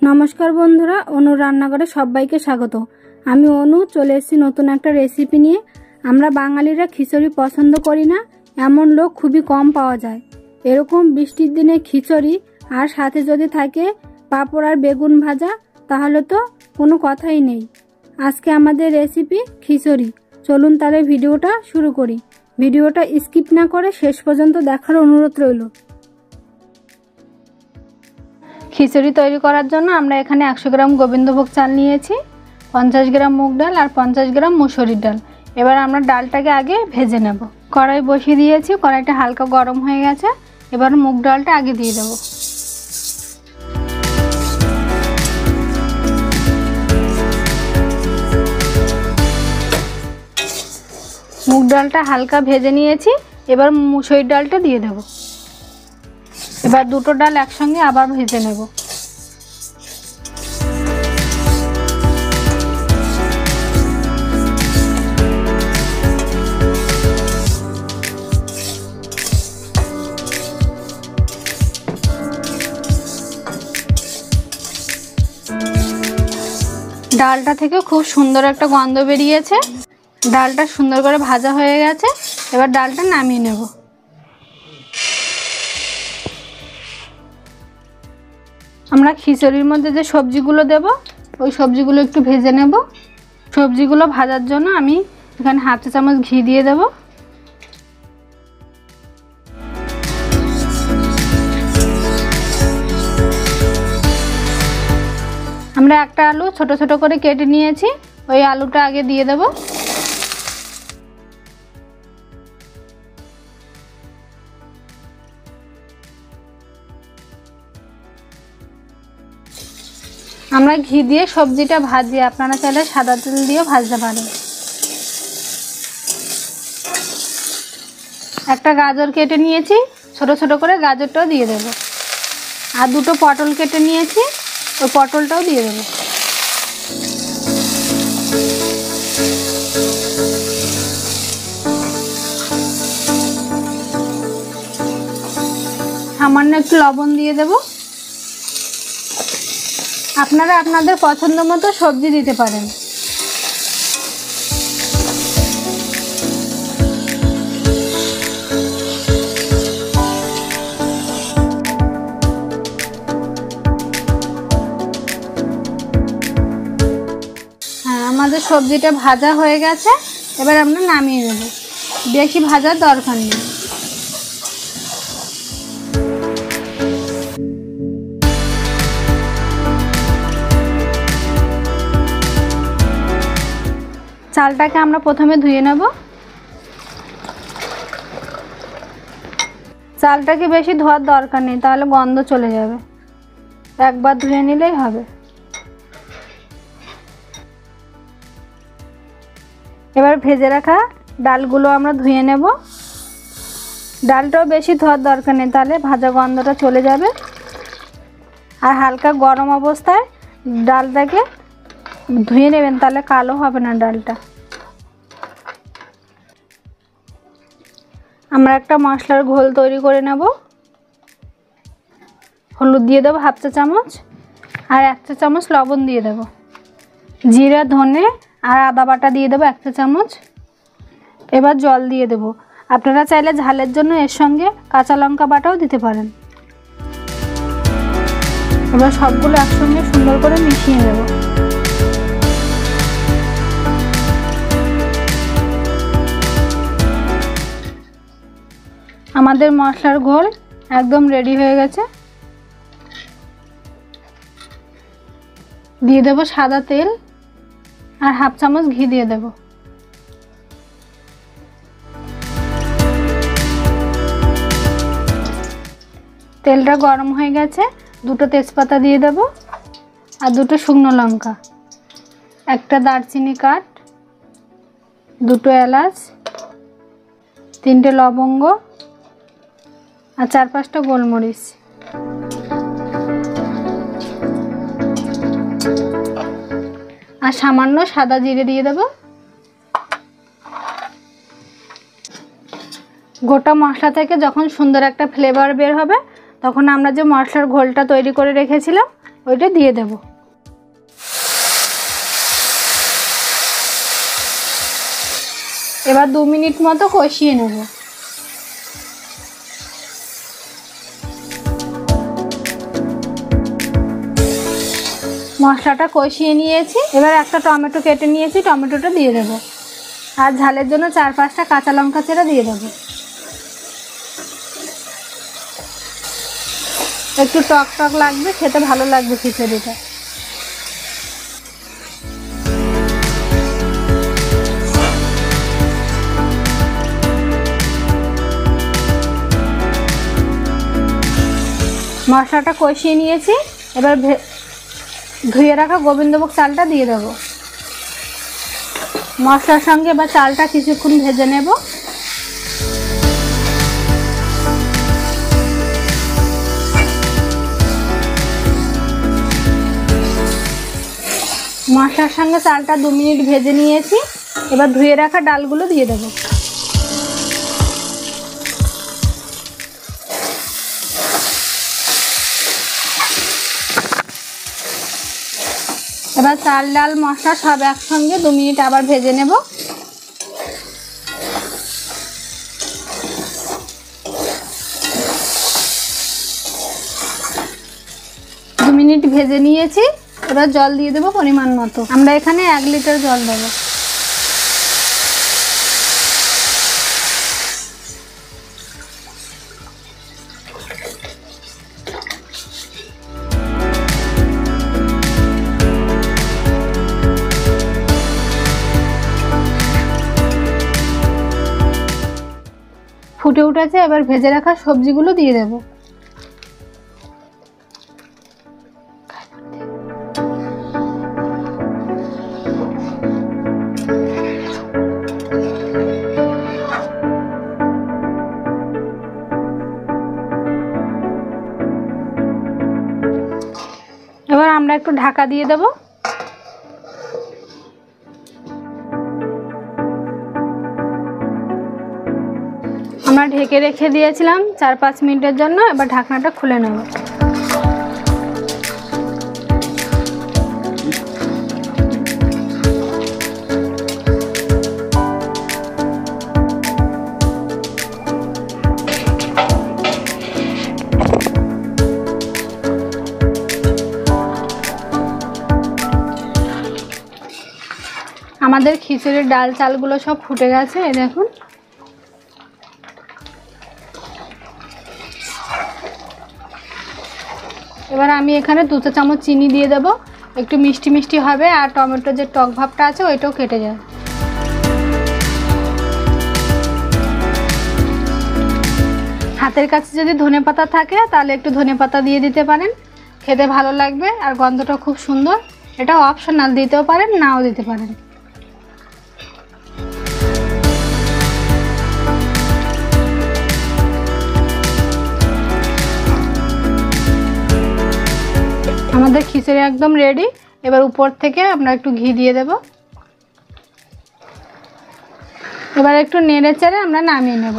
নমস্কার বন্ধুরা, অনু রান্নাঘরে সবাইকে স্বাগত। আমি অনু চলে এসেছি নতুন একটা রেসিপি নিয়ে। আমরা বাঙালিরা খিচুড়ি পছন্দ করি না এমন লোক খুবই কম পাওয়া যায়। এরকম বৃষ্টির দিনে খিচুড়ি আর সাথে যদি থাকে পাঁপড় আর বেগুন ভাজা, তাহলে তো কোনো কথাই নেই। আজকে আমাদের রেসিপি খিচুড়ি। চলুন তাহলে ভিডিওটা শুরু করি। ভিডিওটা স্কিপ না করে শেষ পর্যন্ত দেখার অনুরোধ রইল। খিচুড়ি তৈরি করার জন্য আমরা এখানে 100 গ্রাম গোবিন্দভোগ চাল নিয়েছি, 50 গ্রাম মুগ ডাল আর 50 গ্রাম মুসুরির ডাল। এবার আমরা ডালটাকে আগে ভেজে নেব। কড়াই বসিয়ে দিয়েছি, কড়াইটা হালকা গরম হয়ে গেছে। এবার মুগ ডালটা আগে দিয়ে দেব। মুগ ডালটা হালকা ভেজে নিয়েছি, এবার মুসুরির ডালটা দিয়ে দেব। এবার দুটো ডাল একসঙ্গে আবার ভেজে নেব। ডালটা থেকে খুব সুন্দর একটা গন্ধ বেরিয়েছে। ডালটা সুন্দর করে ভাজা হয়ে গেছে। এবার ডালটা নামিয়ে নেব। আমরা খিচুড়ির মধ্যে যে সবজিগুলো দেব, ওই সবজিগুলো একটু ভেজে নেব। সবজিগুলো ভাজার জন্য আমি এখানে হাফ চা চামচ ঘি দিয়ে দেব। আমরা একটা আলু ছোট ছোট করে কেটে নিয়েছি, ওই আলুটা আগে দিয়ে দেব। আমরা ঘি দিয়ে সবজিটা ভাজি, আপনারা চাইলে সাদা তেল দিয়েও ভাজতে পারেন। একটা গাজর কেটে নিয়েছি, ছোট ছোট করে গাজরটাও দিয়ে দেব। আর দুটো পটল কেটে নিয়েছি, ওই পটলটাও দিয়ে দেব। সামান্য একটু লবণ দিয়ে দেব। আপনারা আপনাদের পছন্দ মতো সবজি দিতে পারেন। আমাদের সবজিটা ভাজা হয়ে গেছে। এবার আমরা নামিয়ে নেব। বেশি ভাজার দরকার নেই। চালটাকে আমরা প্রথমে ধুয়ে নেব। চালটাকে বেশি ধোয়ার দরকার নেই, তাহলে গন্ধ চলে যাবে। একবার ধুয়ে নিলেই হবে। এবার ভেজে রাখা ডালগুলো আমরা ধুয়ে নেব। ডালটাও বেশি ধোয়ার দরকার নেই, তাহলে ভাজা গন্ধটা চলে যাবে। আর হালকা গরম অবস্থায় ডালটাকে ধুয়ে নেবেন, তাহলে কালো হবে না ডালটা। আমরা একটা মশলার ঘোল তৈরি করে নেব। হলুদ দিয়ে দেবো হাফ চা চামচ, আর 1 চা চামচ লবণ দিয়ে দেব। জিরা, ধনে আর আদা বাটা দিয়ে দেবো 1 চা চামচ। এবার জল দিয়ে দেব। আপনারা চাইলে ঝালের জন্য এর সঙ্গে কাঁচা লঙ্কা বাটাও দিতে পারেন। এবার সবগুলো একসঙ্গে সুন্দর করে মিশিয়ে নেব। আমাদের মশলার ঘোল একদম রেডি হয়ে গেছে। দিয়ে দেব সাদা তেল আর হাফ চামচ ঘি দিয়ে দেব। তেলটা গরম হয়ে গেছে। দুটো তেজপাতা দিয়ে দেব আর দুটো শুকনো লঙ্কা, একটা দারচিনি কাঠ, দুটো এলাচ, 3টে লবঙ্গ আর 4-5টা গোলমরিচ। আর সামান্য সাদা জিরে দিয়ে দেব। গোটা মশলা থেকে যখন সুন্দর একটা ফ্লেভার বের হবে, তখন আমরা যে মশলার ঘোলটা তৈরি করে রেখেছিলাম ওইটা দিয়ে দেব। এবার 2 মিনিট মতো কষিয়ে নেব। মশলাটা কষিয়ে নিয়েছি। এবার একটা টমেটো কেটে নিয়েছি, টমেটোটা দিয়ে দেব। আর ঝালের জন্য 4-5টা কাঁচা লঙ্কা চেরা দিয়ে দেব। একটু টক টক লাগবে, খেতে ভালো লাগবে খিচুড়িটা। মশলাটা কষিয়ে নিয়েছি। এবার ধুয়ে রাখা গোবিন্দভোগ চালটা দিয়ে দেবো। মশলার সঙ্গে এবার চালটা কিছুক্ষণ ভেজে নেব। মশলার সঙ্গে চালটা 2 মিনিট ভেজে নিয়েছি। এবার ধুয়ে রাখা ডালগুলো দিয়ে দেবো। এবার চাল ডাল মশলা সব একসঙ্গে 2 মিনিট আবার ভেজে নেব। দু মিনিট ভেজে নিয়েছি। এবার জল দিয়ে দেবো পরিমাণ মতো। আমরা এখানে 1 লিটার জল দেবো। ফুটে উঠেছে। এবার ভেজে রাখা সবজিগুলো দিয়ে দেব। এবার আমরা একটু ঢাকা দিয়ে দেব। আমরা ঢেকে রেখে দিয়েছিলাম 4-5 মিনিটের জন্য। এবার ঢাকনাটা খুলে নেব। আমাদের খিচুড়ির ডাল চালগুলো সব ফুটে গেছে, এই দেখুন। এবার আমি এখানে 2 চা চামচ চিনি দিয়ে দেব। একটু মিষ্টি মিষ্টি হবে, আর টমেটোর যে টক ভাবটা আছে ওইটাও কেটে যাবে। হাতের কাছে যদি ধনেপাতা থাকে তাহলে একটু ধনেপাতা দিয়ে দিতে পারেন, খেতে ভালো লাগবে আর গন্ধটা খুব সুন্দর। এটা অপশনাল, দিতেও পারেন নাও দিতে পারেন। আমাদের খিচুড়ি একদম রেডি। এবার উপর থেকে আমরা একটু ঘি দিয়ে দেব। এবার একটু নেড়ে চেড়ে আমরা নামিয়ে নেব।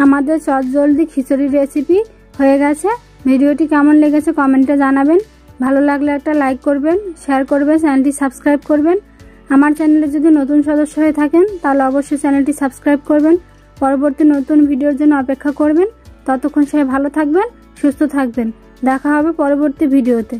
আমাদের চটজলদি খিচুড়ি রেসিপি হয়ে গেছে। ভিডিওটি কেমন লেগেছে কমেন্টে জানাবেন। ভালো লাগলে একটা লাইক করবেন, শেয়ার করবেন, চ্যানেলটি সাবস্ক্রাইব করবেন। আমার চ্যানেলে যদি নতুন সদস্য হয়ে থাকেন তাহলে অবশ্যই চ্যানেলটি সাবস্ক্রাইব করবেন। পরবর্তী নতুন ভিডিওর জন্য অপেক্ষা করবেন। ততক্ষণ সবাই ভালো থাকবেন, সুস্থ থাকবেন। দেখা হবে পরবর্তী ভিডিওতে।